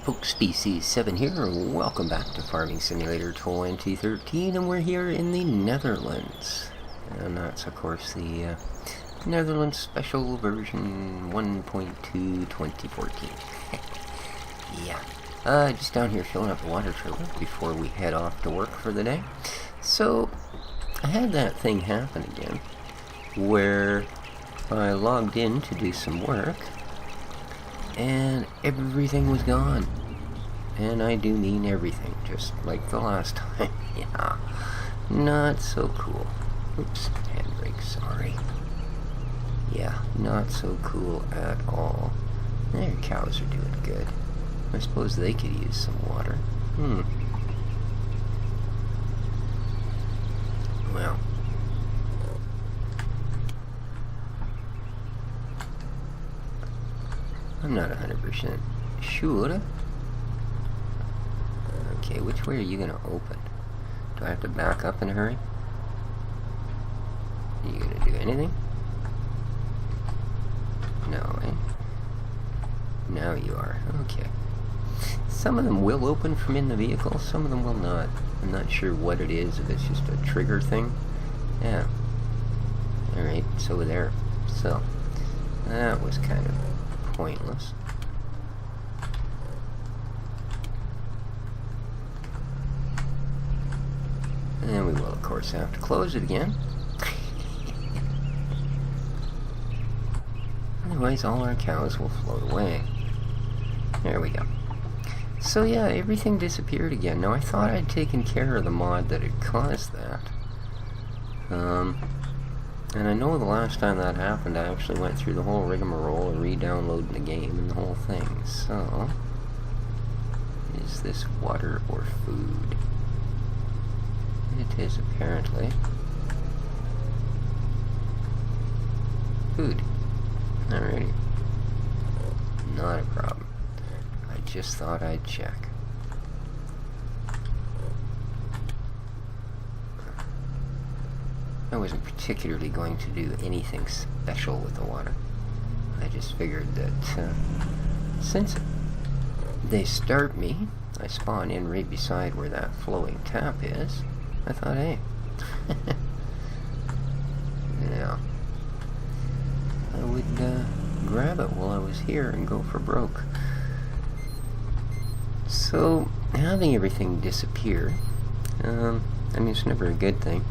Oak Species 7 here, and welcome back to Farming Simulator 2013, and we're here in the Netherlands. And that's, of course, the Netherlands Special Version 1.2 2014. Yeah. Just down here filling up the water trailer before we head off to work for the day. So, I had that thing happen again, where I logged in to do some work, and everything was gone. And I do mean everything, just like the last time. Yeah, not so cool. Oops, handbrake, sorry. Yeah, not so cool at all. Their cows are doing good. I suppose they could use some water. Well. I'm not 100% sure. Okay, which way are you going to open? Do I have to back up in a hurry? Are you going to do anything? No, eh? Now you are. Okay. Some of them will open from in the vehicle, some of them will not. I'm not sure what it is, if it's just a trigger thing. Yeah. Alright, it's over there. So, that was kind of pointless. And we will, of course, have to close it again. Otherwise, all our cows will float away. There we go. So yeah, everything disappeared again. Now, I thought I'd taken care of the mod that had caused that. And I know the last time that happened, I actually went through the whole rigmarole of re-downloading the game and the whole thing. So, is this water or food? It is, apparently. Food. Alrighty. Not a problem. I just thought I'd check. I wasn't particularly going to do anything special with the water. I just figured that since they start me, I spawn in right beside where that flowing tap is. I thought, hey, yeah, I would grab it while I was here and go for broke. So, having everything disappear, I mean, it's never a good thing.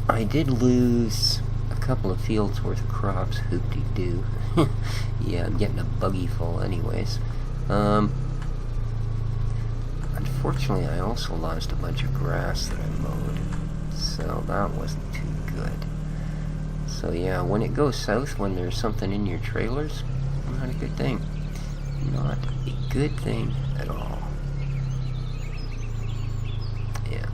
I did lose a couple of fields worth of crops, hoop-de-doo. Yeah, I'm getting a buggy full anyways. Unfortunately, I also lost a bunch of grass that I mowed, so that wasn't too good. So yeah, when it goes south, when there's something in your trailers, not a good thing. Not a good thing at all. Yeah.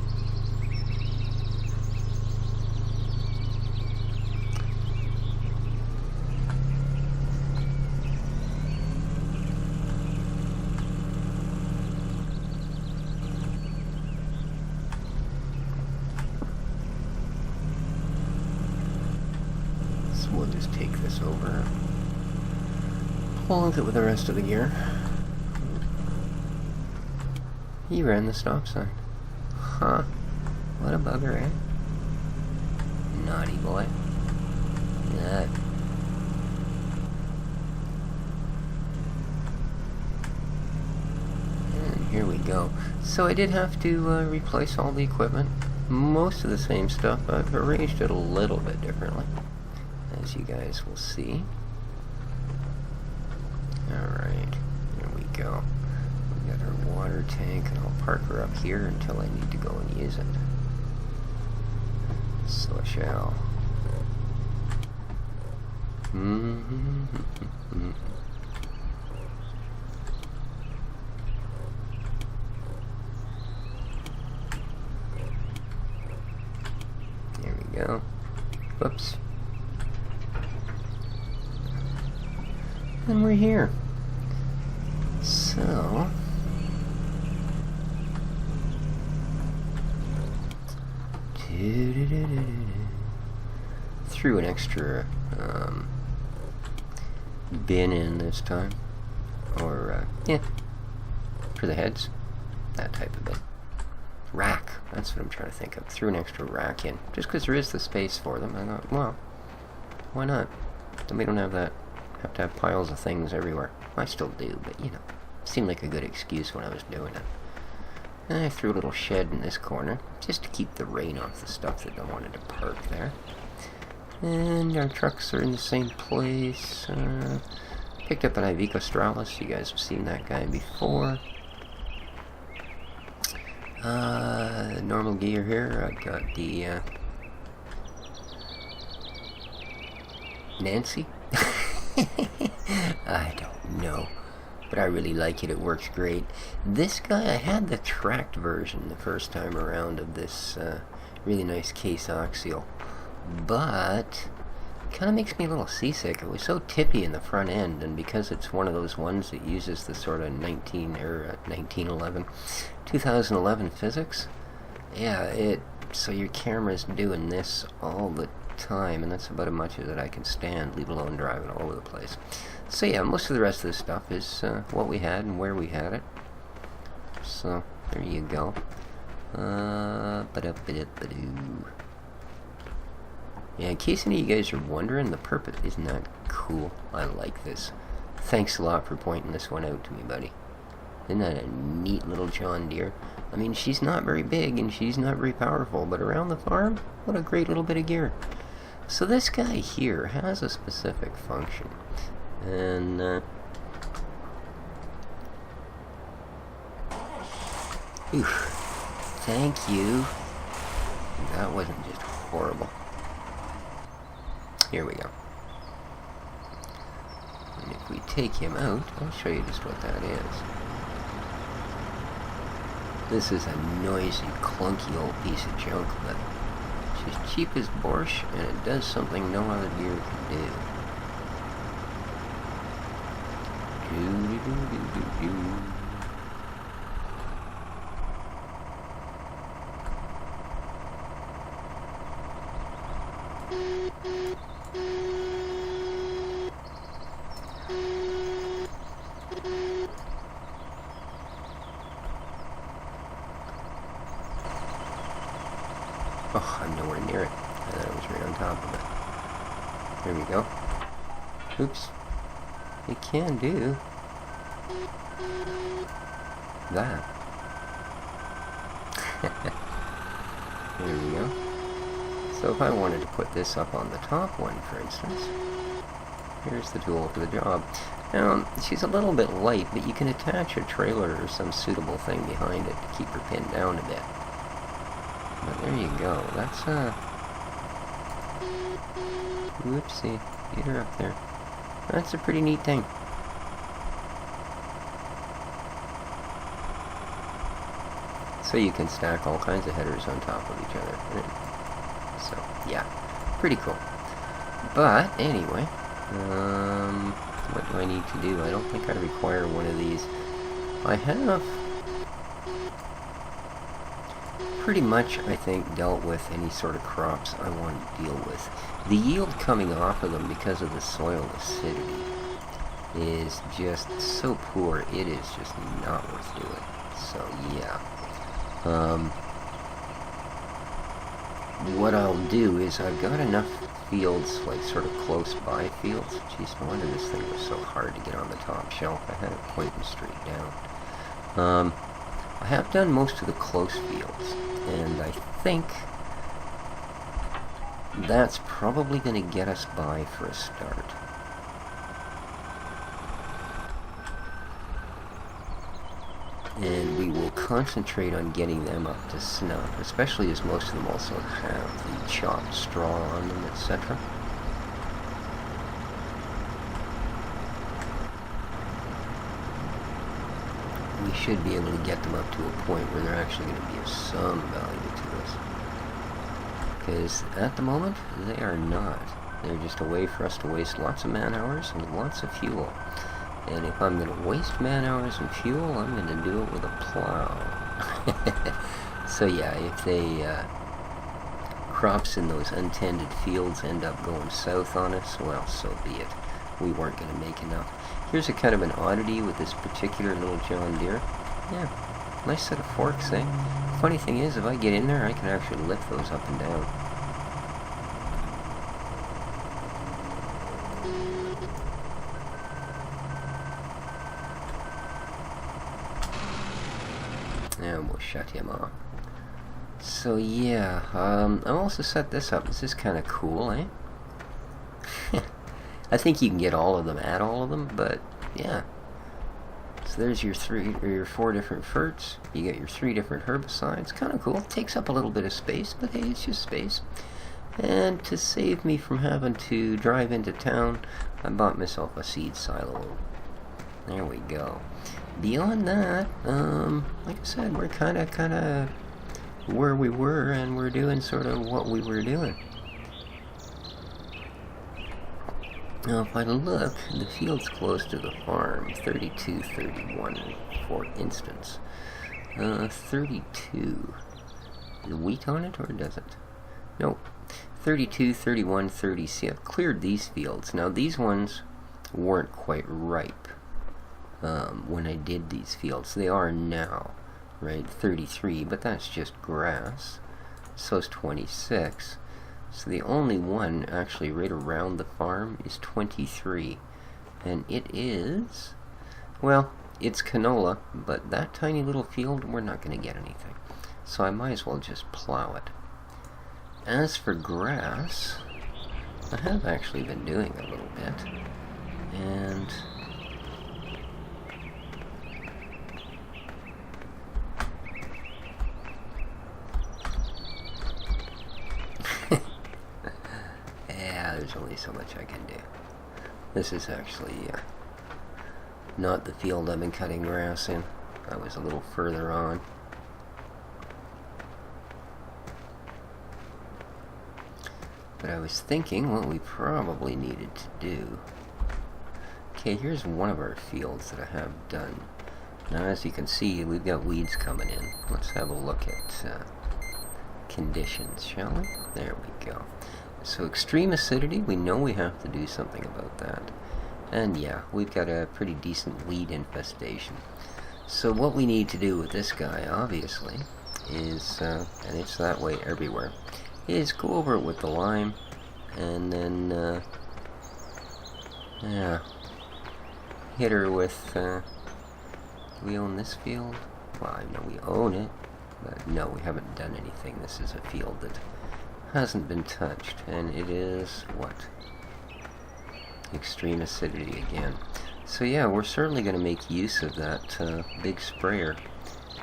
We'll just take this over, hold it with the rest of the gear. He ran the stop sign. Huh. What a bugger, eh? Naughty boy. That. And here we go. So I did have to replace all the equipment. Most of the same stuff. I've arranged it a little bit differently, as you guys will see. Alright, here we go. We got our water tank, and I'll park her up here until I need to go and use it. So I shall. There we go. Whoops. And we're here. So, threw an extra bin in this time. Or, yeah, for the heads. That type of bit. Rack. That's what I'm trying to think of. Threw an extra rack in. Just because there is the space for them. I thought, well, why not? Then we don't have to have piles of things everywhere. I still do, but, you know, seemed like a good excuse when I was doing it. And I threw a little shed in this corner, just to keep the rain off the stuff that I wanted to park there. And our trucks are in the same place. Picked up an Iveco Stralis. You guys have seen that guy before. Normal gear here. I've got the Nancy. I don't know, but I really like it. It works great. This guy, I had the tracked version the first time around of this really nice case axial, but it kind of makes me a little seasick. It was so tippy in the front end, and because it's one of those ones that uses the sort of 2011 physics, yeah, so your camera's doing this all the time, and that's about as much as I can stand, leave alone driving all over the place. So yeah, most of the rest of this stuff is what we had and where we had it. So there you go. Yeah, in case any of you guys are wondering, the purpose isn't that cool. I like this. Thanks a lot for pointing this one out to me, buddy. Isn't that a neat little John Deere? I mean, she's not very big and she's not very powerful, but around the farm, what a great little bit of gear. So this guy here has a specific function, and thank you. That wasn't just horrible. Here we go. And if we take him out, I'll show you just what that is. This is a noisy, clunky old piece of junk, but it's as cheap as borscht, and it does something no other gear can do. Oh, I'm nowhere near it. I thought I was right on top of it. There we go. Oops. It can do that. There we go. So if I wanted to put this up on the top one, for instance, here's the tool for the job. Now, she's a little bit light, but you can attach a trailer or some suitable thing behind it to keep her pinned down a bit. But there you go. That's whoopsie. Get her up there. That's a pretty neat thing. So you can stack all kinds of headers on top of each other. So, yeah. Pretty cool. But, anyway. What do I need to do? I don't think I require one of these. I have pretty much, I think, dealt with any sort of crops I want to deal with. The yield coming off of them because of the soil acidity is just so poor, it is just not worth doing. So, yeah. What I'll do is I've got enough fields, like sort of close by fields. Jeez, no wonder this thing was so hard to get on the top shelf. I had it pointing straight down. I have done most of the close fields, and I think that's probably going to get us by for a start. And we will concentrate on getting them up to snuff, especially as most of them also have the chopped straw on them, etc. We should be able to get them up to a point where they're actually going to be of some value to us. Because at the moment, they are not. They're just a way for us to waste lots of man hours and lots of fuel. And if I'm going to waste man hours and fuel, I'm going to do it with a plow. So yeah, if they crops in those untended fields end up going south on us, well, so be it. We weren't going to make enough. Here's a kind of an oddity with this particular little John Deere. Yeah, nice set of forks, eh? Funny thing is, if I get in there, I can actually lift those up and down. And we'll shut him off. So yeah, I've also set this up. This is kind of cool, eh? I think you can get all of them at all of them, but yeah. So there's your 4 different ferts. You get your 3 different herbicides. Kind of cool. Takes up a little bit of space, but hey, it's just space. And to save me from having to drive into town, I bought myself a seed silo. There we go. Beyond that, like I said, we're kind of where we were, and we're doing sort of what we were doing. Now, if I look, the field's close to the farm, 32, 31, for instance. 32. Is wheat on it, or does it? Nope. 32, 31, 30. See, I've cleared these fields. Now, these ones weren't quite ripe when I did these fields. They are now, right? 33, but that's just grass. So is 26. So the only one actually right around the farm is 23. And it is, well, it's canola, but that tiny little field, we're not going to get anything. So I might as well just plow it. As for grass, I have actually been doing a little bit. And there's only so much I can do. This is actually not the field I've been cutting grass in. I was a little further on. But I was thinking what we probably needed to do. Okay, here's one of our fields that I have done. Now, as you can see, we've got weeds coming in. Let's have a look at conditions, shall we? There we go. So extreme acidity, we know we have to do something about that. And yeah, we've got a pretty decent weed infestation. So what we need to do with this guy, obviously, is, and it's that way everywhere, is go over it with the lime, and then, yeah, hit her with, do we own this field? Well, I know we own it, but no, we haven't done anything. This is a field that hasn't been touched, and it is what? Extreme acidity again. So yeah, we're certainly going to make use of that big sprayer,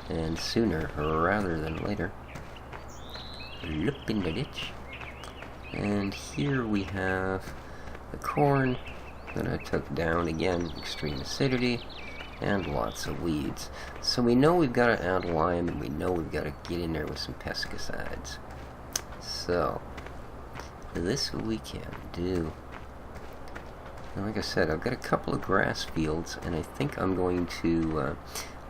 and sooner rather than later. Look in the ditch. And here we have the corn that I took down again, extreme acidity, and lots of weeds. So we know we've got to add lime, and we know we've got to get in there with some pesticides. So, this we can do. And like I said, I've got a couple of grass fields, and I think I'm going to,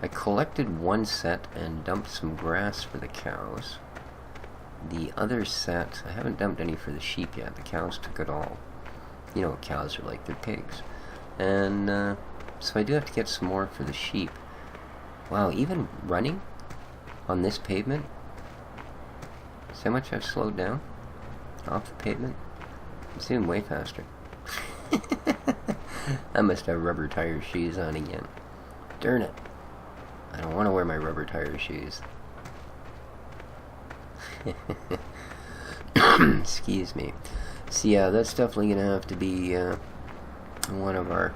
I collected one set and dumped some grass for the cows. The other set, I haven't dumped any for the sheep yet. The cows took it all. You know, cows are like their pigs. And, so I do have to get some more for the sheep. Wow, even running on this pavement, see how much I've slowed down off the pavement? I'm doing way faster. I must have rubber tire shoes on again. Darn it. I don't want to wear my rubber tire shoes. Excuse me. So yeah, that's definitely going to have to be one of our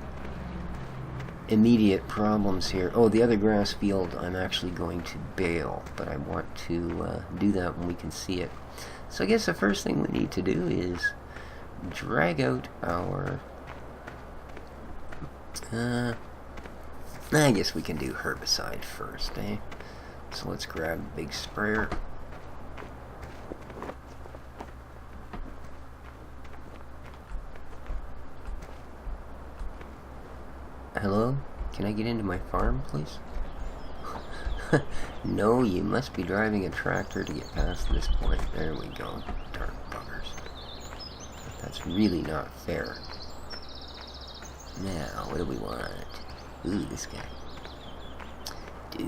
immediate problems here. Oh, the other grass field I'm actually going to bale, but I want to do that when we can see it. So I guess the first thing we need to do is drag out our I guess we can do herbicide first, eh? So let's grab a big sprayer. Hello? Can I get into my farm, please? No, you must be driving a tractor to get past this point. There we go. Darn buggers. That's really not fair. Now, what do we want? Ooh, this guy. Do.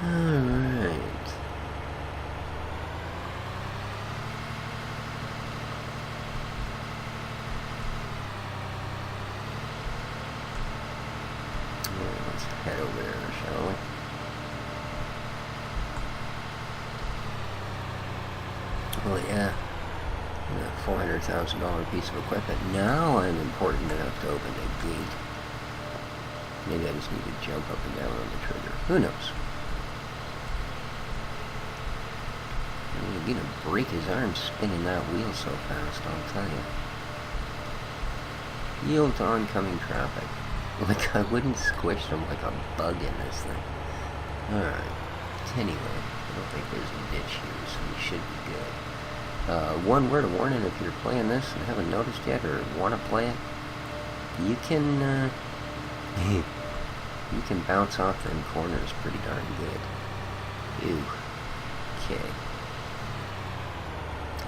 Alright. Let's head over there, shall we? Oh yeah, a $400,000 piece of equipment. Now I'm important enough to open the gate. Maybe I just need to jump up and down on the trigger. Who knows? You're gonna break his arm spinning that wheel so fast, I'll tell you. Yield to oncoming traffic. Like I wouldn't squish him like a bug in this thing. Alright. Anyway, I don't think there's a ditch here, so we should be good. One word of warning, if you're playing this and haven't noticed yet or want to play it, you can you can bounce off them corners pretty darn good. Ew. Okay.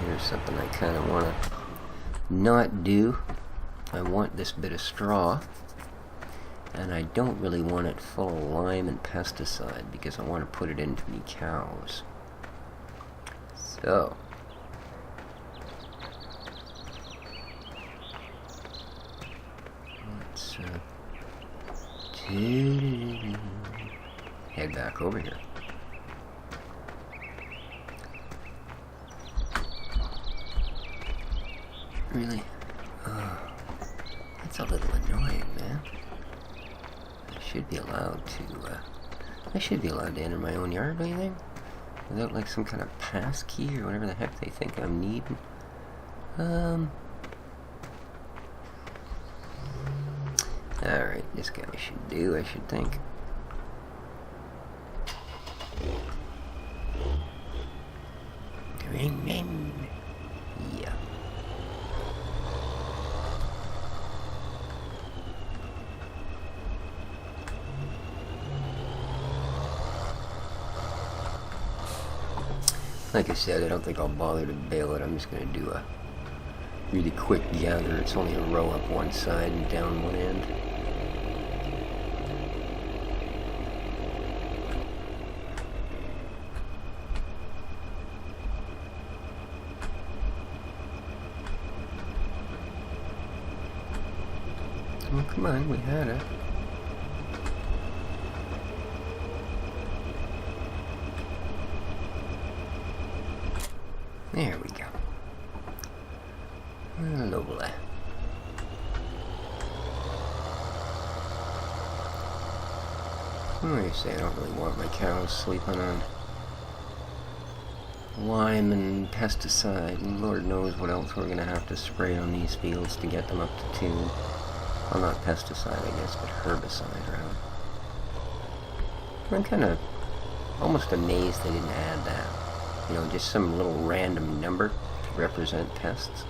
Here's something I kind of want to not do. I want this bit of straw, and I don't really want it full of lime and pesticide because I want to put it into me cows. So let's head back over here. Really? That's a little annoying, man. I should be allowed to enter my own yard, don't you think? Without like some kind of pass key or whatever the heck they think I'm needing. Alright, this guy should do, I should think. Ring, ring. Yeah. Like I said, I don't think I'll bother to bale it. I'm just going to do a really quick gather. It's only a row up one side and down one end. Oh, come on, we had it. There we go. Lovely. What do you say? I don't really want my cows sleeping on lime and pesticide, and Lord knows what else we're gonna have to spray on these fields to get them up to tune. Well, not pesticide, I guess, but herbicide, rather. I'm kind of almost amazed they didn't add that. You know, just some little random number to represent pests.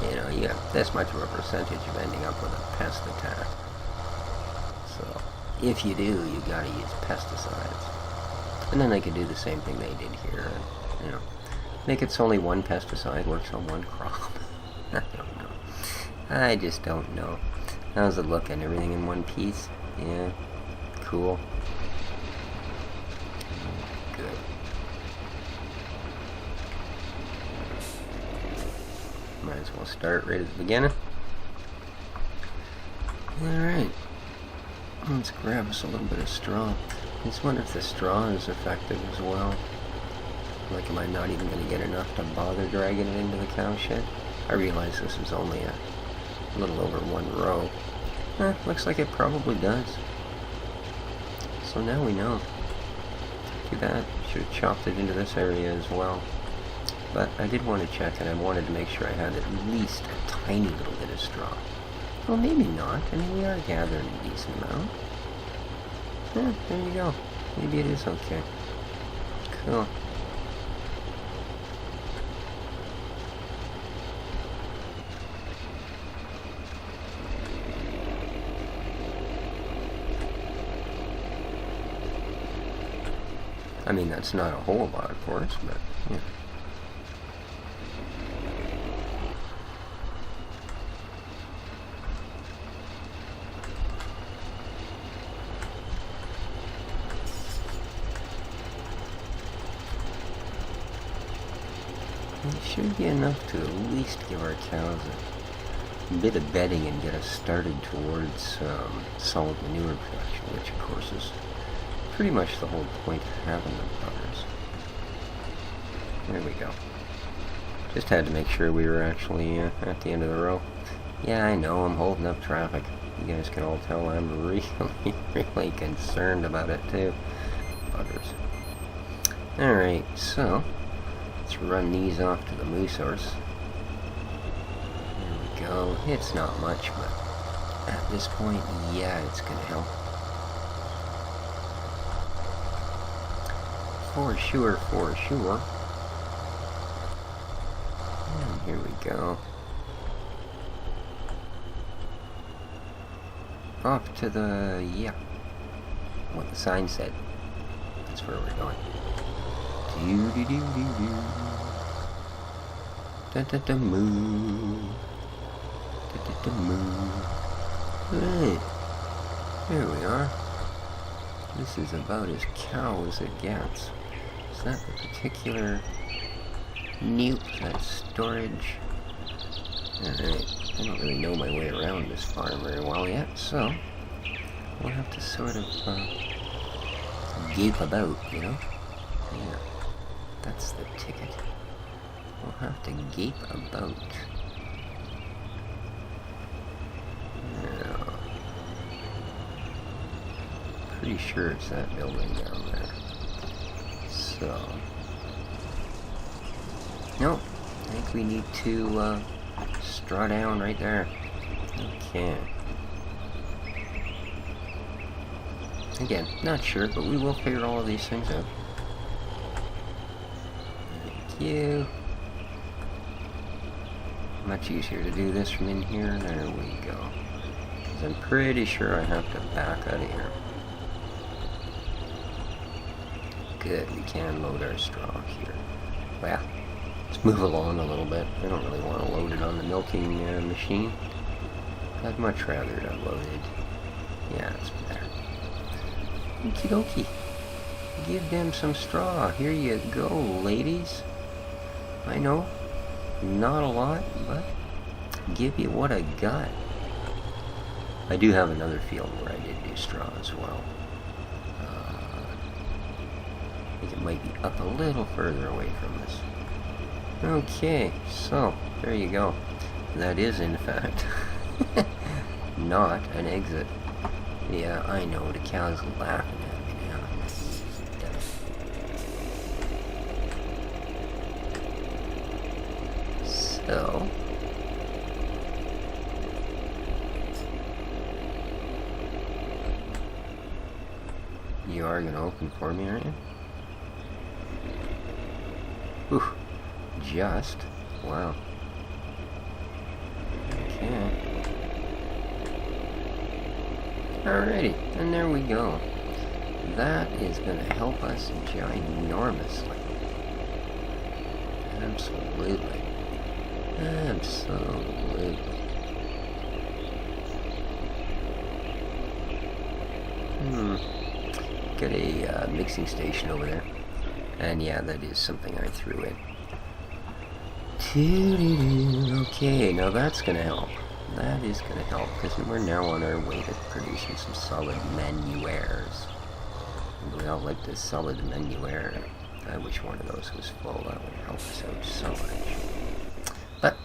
You know, you have this much of a percentage of ending up with a pest attack. So, if you do, you gotta use pesticides. And then they could do the same thing they did here, and, you know, make it so only one pesticide works on one crop. I don't know. I just don't know. How's it looking? Everything in one piece? Yeah. Cool. Good. Might as well start right at the beginning. Alright. Let's grab us a little bit of straw. I just wonder if the straw is effective as well. Like, am I not even going to get enough to bother dragging it into the cow shed? I realize this is only a little over one row. Looks like it probably does. So now we know. Too bad. Should have chopped it into this area as well. But I did want to check, and I wanted to make sure I had at least a tiny little bit of straw. Well, maybe not. I mean, we are gathering a decent amount. Yeah, there you go. Maybe it is okay. Cool. I mean, that's not a whole lot, of course, but yeah. It should be enough to at least give our cows a bit of bedding and get us started towards solid manure production, which of course is pretty much the whole point of having the buggers. There we go. Just had to make sure we were actually at the end of the row. Yeah, I know, I'm holding up traffic. You guys can all tell I'm really, really concerned about it too. Buggers. Alright, so let's run these off to the moose horse. There we go. It's not much, but at this point, yeah, it's gonna help. For sure, for sure. And here we go. Off to the, yeah, what the sign said. That's where we're going. Do-do-do-do-do. Da-da-da-moo. Da-da-da-moo. Right. Here we are. This is about as cow as it gets. Is that the particular nope, that's storage? Alright, I don't really know my way around this farm very well yet, so we'll have to sort of gape about, you know? Yeah, that's the ticket. We'll have to gape about. Now, pretty sure it's that building down there. So, nope, I think we need to straw down right there. Okay. Again, not sure, but we will figure all of these things out. Thank you. Much easier to do this from in here. There we go. Because I'm pretty sure I have to back out of here. Good, we can load our straw here. Well, let's move along a little bit. I don't really want to load it on the milking machine. I'd much rather it unloaded. Yeah, it's better. Okie dokie. Give them some straw. Here you go, ladies. I know, not a lot, but give you what I got. I do have another field where I did do straw as well. I think it might be up a little further away from us. Okay, so there you go. That is, in fact, not an exit. Yeah, I know, the cow's laughing at me now. So, you are going to open for me, aren't you? Whew. Just. Wow. Okay. Alrighty, and there we go. That is going to help us ginormously. Absolutely. Absolutely. Got a mixing station over there. And yeah, that is something I threw in. Okay, now that's going to help. That is going to help, because we're now on our way to producing some solid manures. And we all like this solid manure. I wish one of those was full. That would help us out so much. But,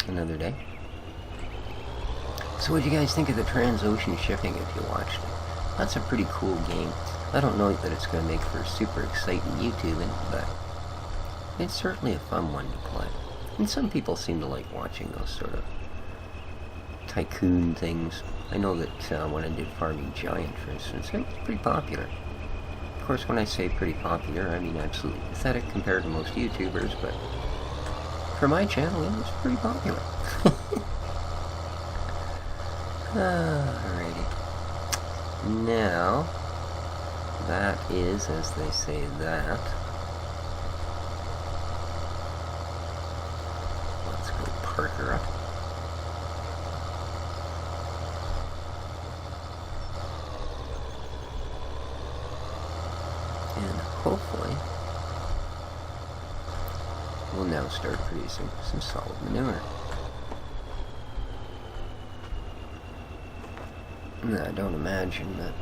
another day. So what do you guys think of the Transocean shipping if you watched it? That's a pretty cool game. I don't know that it's going to make for super exciting YouTubing, but it's certainly a fun one to play. And some people seem to like watching those sort of tycoon things. I know that when I did Farming Giant, for instance, it was pretty popular. Of course, when I say pretty popular, I mean absolutely pathetic compared to most YouTubers, but for my channel, it was pretty popular. Alrighty. Now, that is, as they say, that. Let's go park her up. And hopefully we'll now start producing some solid manure. And I don't imagine that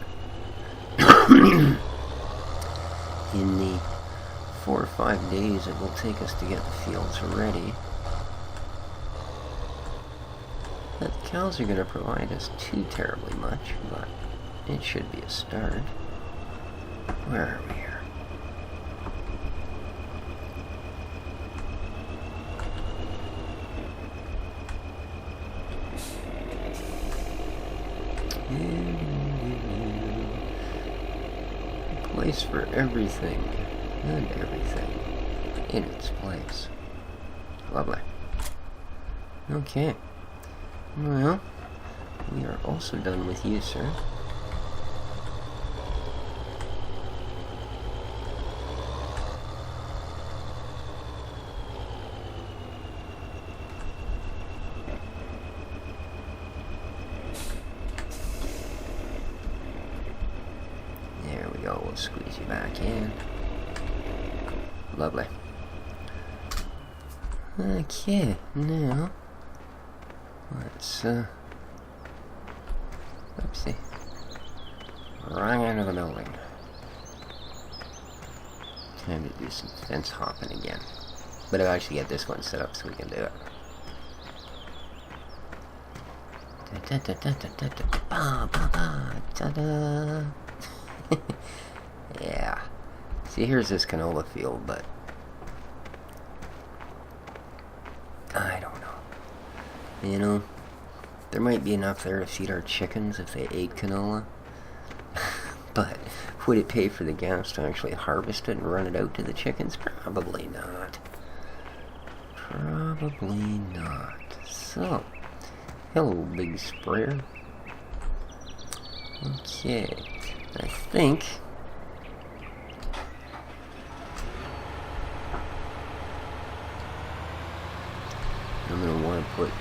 in the 4 or 5 days it will take us to get the fields ready, that the cows are going to provide us too terribly much, but it should be a start. Where are we here? A place for everything and everything in its place. Lovely. Okay. Well, we are also done with you, sir. There we go, we'll squeeze you back in. Lovely. Okay, now let's oopsie. Wrong end of the building. Time to do some fence hopping again. But I'll actually get this one set up so we can do it. Yeah. See, here's this canola field, but I don't know. You know, there might be enough there to feed our chickens if they ate canola. But would it pay for the gas to actually harvest it and run it out to the chickens? Probably not. Probably not. So, hello, big sprayer. Okay, I think I'm going to want to put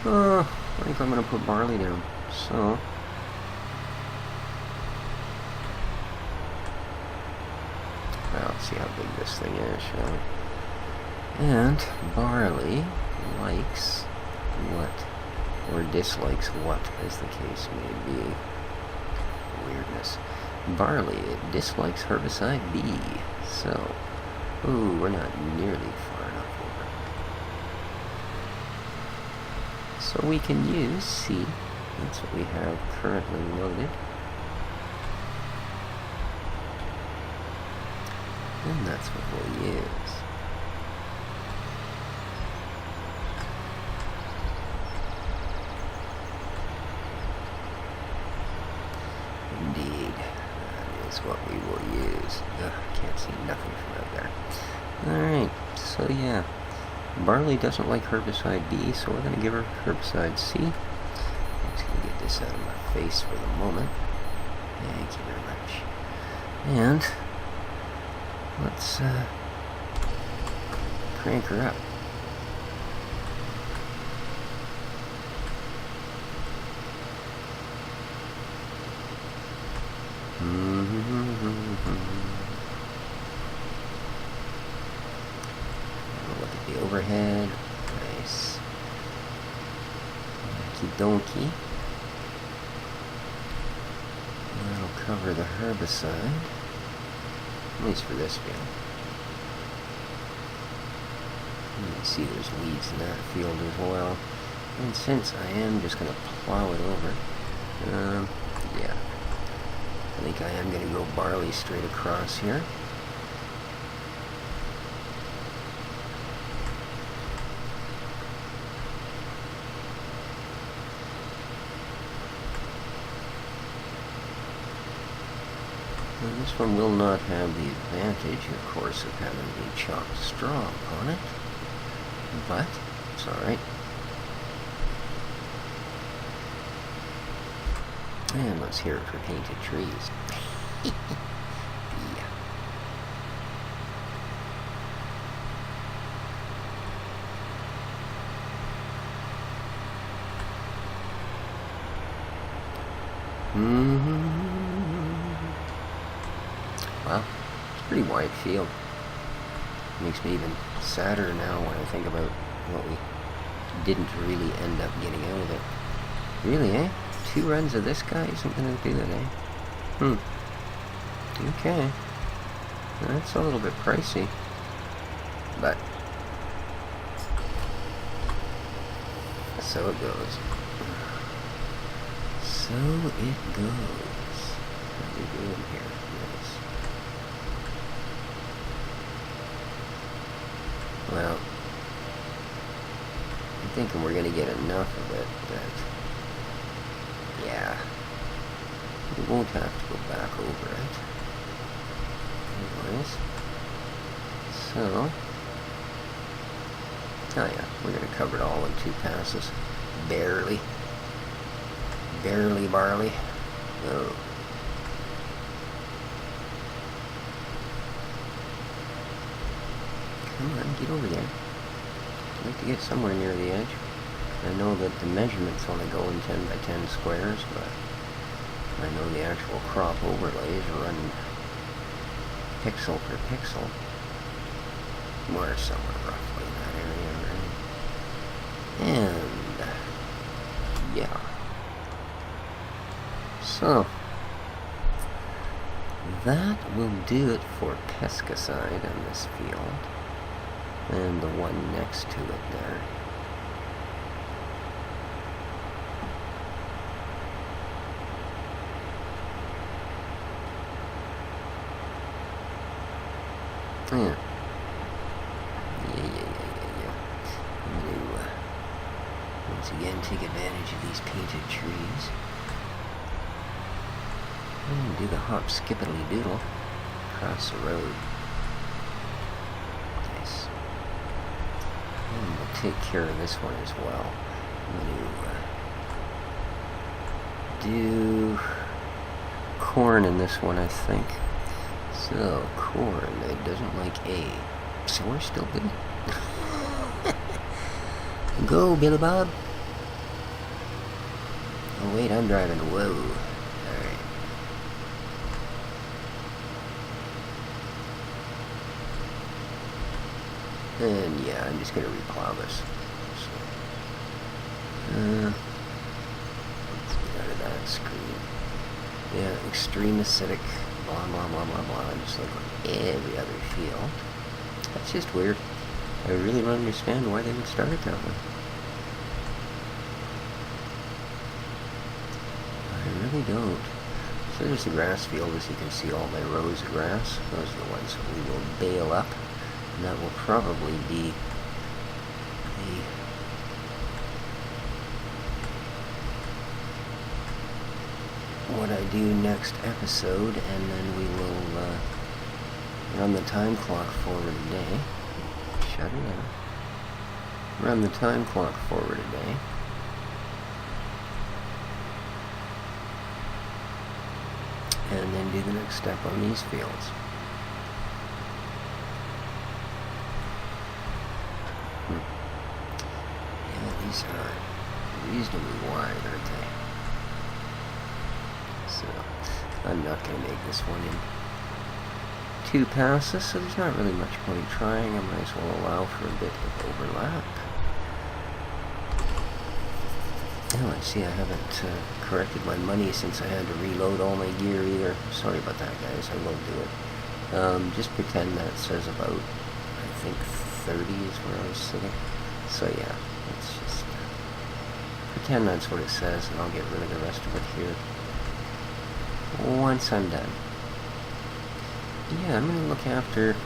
I think I'm going to put barley down. So let's see how big this thing is, shall we? And barley likes what, or dislikes what, as the case may be. Weirdness. Barley, it dislikes herbicide B. So, ooh, we're not nearly far enough over. So we can use C. That's what we have currently loaded. And that's what we'll use. Indeed, that is what we will use. Ugh, can't see nothing from out there. Alright, so yeah. Barley doesn't like herbicide B, so we're going to give her herbicide C. I'm just going to get this out of my face for the moment. Thank you very much. And let's crank her up. Look at the overhead. Nice. Okie dokie. That'll cover the herbicide. At least for this field. You can see there's weeds in that field as well. And since I am just going to plow it over, yeah. I think I am going to go barley straight across here. And this one will not have the advantage, of course, of having the chopped straw upon it, but it's alright. And let's hear it for painted trees. Yeah. Wow, it's a pretty wide field. Makes me even sadder now when I think about what we didn't really end up getting out of it. Really, eh? 2 runs of this guy isn't gonna do it, eh? Okay. That's a little bit pricey. But so it goes. So it goes. What are we doing here? Nice. Well, I'm thinking we're gonna get enough of it that, yeah, we won't have to go back over it. Anyways, so, oh yeah, we're gonna cover it all in 2 passes. Barely. Barely barley. Oh. Come on, get over there. I'd like to get somewhere near the edge. I know that the measurements only go in 10 by 10 squares, but I know the actual crop overlays run pixel per pixel. More somewhere roughly in that area, right? And yeah. So that will do it for pesticide on this field. And the one next to it there. Yeah. Yeah. I'm gonna, once again, take advantage of these painted trees. And do the hop skippity doodle across the road. Nice. And we'll take care of this one as well. I'm gonna do corn in this one, I think. So, corn, it doesn't like A. So we're still good. Go, Billy Bob. Oh wait, I'm driving. Whoa. Alright. And yeah, I'm just gonna replow this. So, let's get out of that screen. Yeah, extreme acidic. Blah, blah, blah, blah, blah, just like every other field. That's just weird. I really don't understand why they would start it that way. I really don't. So there's the grass field, as you can see, all my rows of grass. Those are the ones that we will bale up. And that will probably be what I do next episode, and then we will run the time clock forward a day. Shut it down. Run the time clock forward a day. And then do the next step on these fields. Yeah, these are reasonably wide, aren't they? So, I'm not going to make this one in 2 passes, so there's not really much point trying. I might as well allow for a bit of overlap. Oh, I see I haven't corrected my money since I had to reload all my gear either. Sorry about that, guys. I will do it. Just pretend that says about, I think, 30 is where I was sitting. So yeah, let's just pretend that's what it says, and I'll get rid of the rest of it here once I'm done. Yeah, I'm going to look after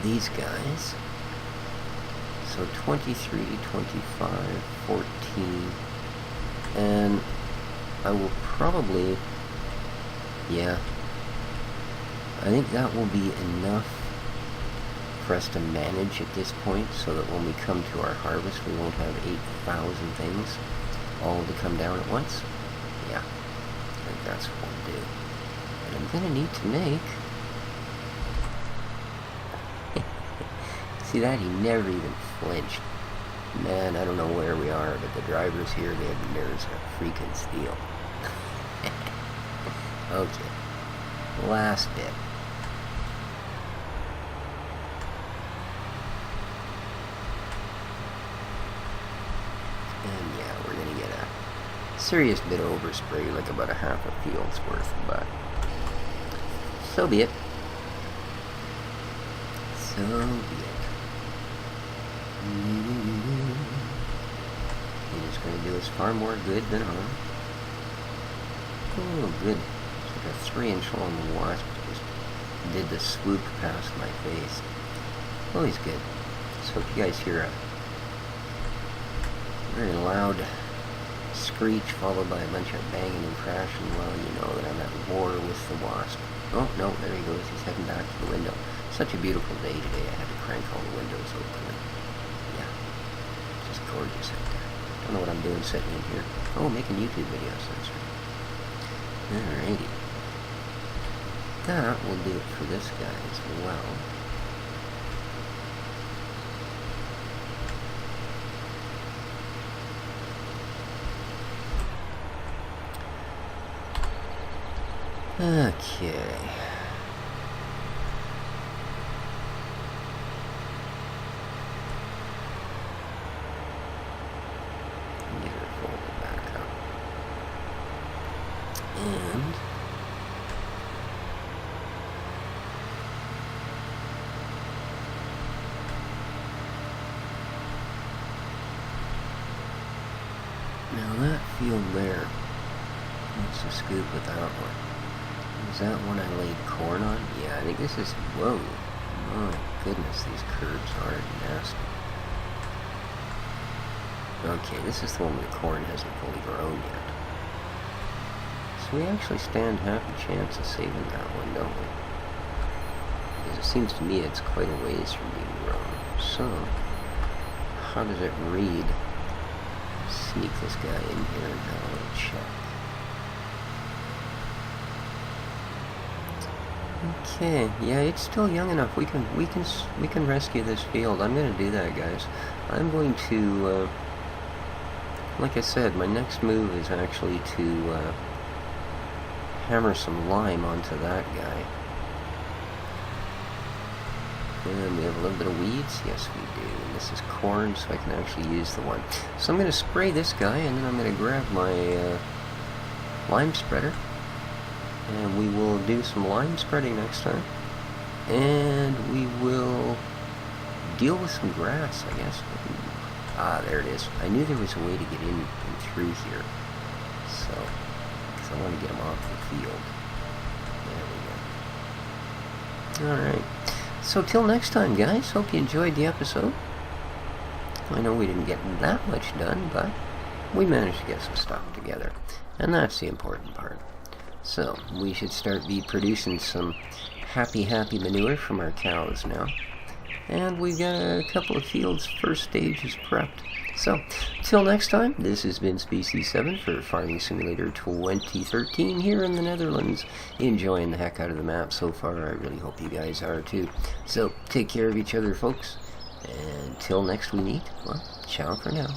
these guys. So 23, 25, 14, and I will probably, yeah, I think that will be enough for us to manage at this point, so that when we come to our harvest we won't have 8,000 things. all to come down at once? Yeah, I think that's what we'll do. And I'm gonna need to make... See that? He never even flinched. Man, I don't know where we are, but the drivers here, they have the nerves of freaking steel. Okay, last bit. And yeah, we're gonna get a serious bit of overspray, like about a half a field's worth, but so be it. So be it. It's going to do us far more good than harm. Oh, good. It's like a 3-inch long wasp just did the swoop past my face. Always good. So if you guys hear a very loud screech followed by a bunch of banging and crashing, well, you know that I'm at war with the wasp. Oh, no, there he goes. He's heading back to the window. Such a beautiful day today. I had to crank all the windows open. Yeah, just gorgeous out there. Don't know what I'm doing sitting in here. Oh, making YouTube videos, that's right. Alrighty. That will do it for this guy as well. Okay. Get her folded back up. And now that field there, what's the scoop with that one? Is that one I laid corn on? Yeah, I think this is... Whoa. My goodness, these curbs are nasty. Okay, this is the one where the corn hasn't fully grown yet. So we actually stand half a chance of saving that one, don't we? Because it seems to me it's quite a ways from being grown. So, how does it read? Sneak this guy in here and have a little check. Okay, yeah, it's still young enough. We can rescue this field. I'm going to do that, guys. I'm going to, like I said, my next move is actually to hammer some lime onto that guy. And we have a little bit of weeds. Yes, we do. And this is corn, so I can actually use the one. So I'm going to spray this guy, and then I'm going to grab my lime spreader. And we will do some lime spreading next time. And we will deal with some grass, I guess. Ah, there it is. I knew there was a way to get in and through here. So, because I want to get them off the field. There we go. Alright. So, till next time, guys. Hope you enjoyed the episode. I know we didn't get that much done, but we managed to get some stuff together. And that's the important part. So, we should start producing some happy manure from our cows now. And we've got a couple of fields, first stages prepped. So, till next time, this has been Species 7 for Farming Simulator 2013 here in the Netherlands. Enjoying the heck out of the map so far. I really hope you guys are too. So, take care of each other, folks. And till next we meet, well, ciao for now.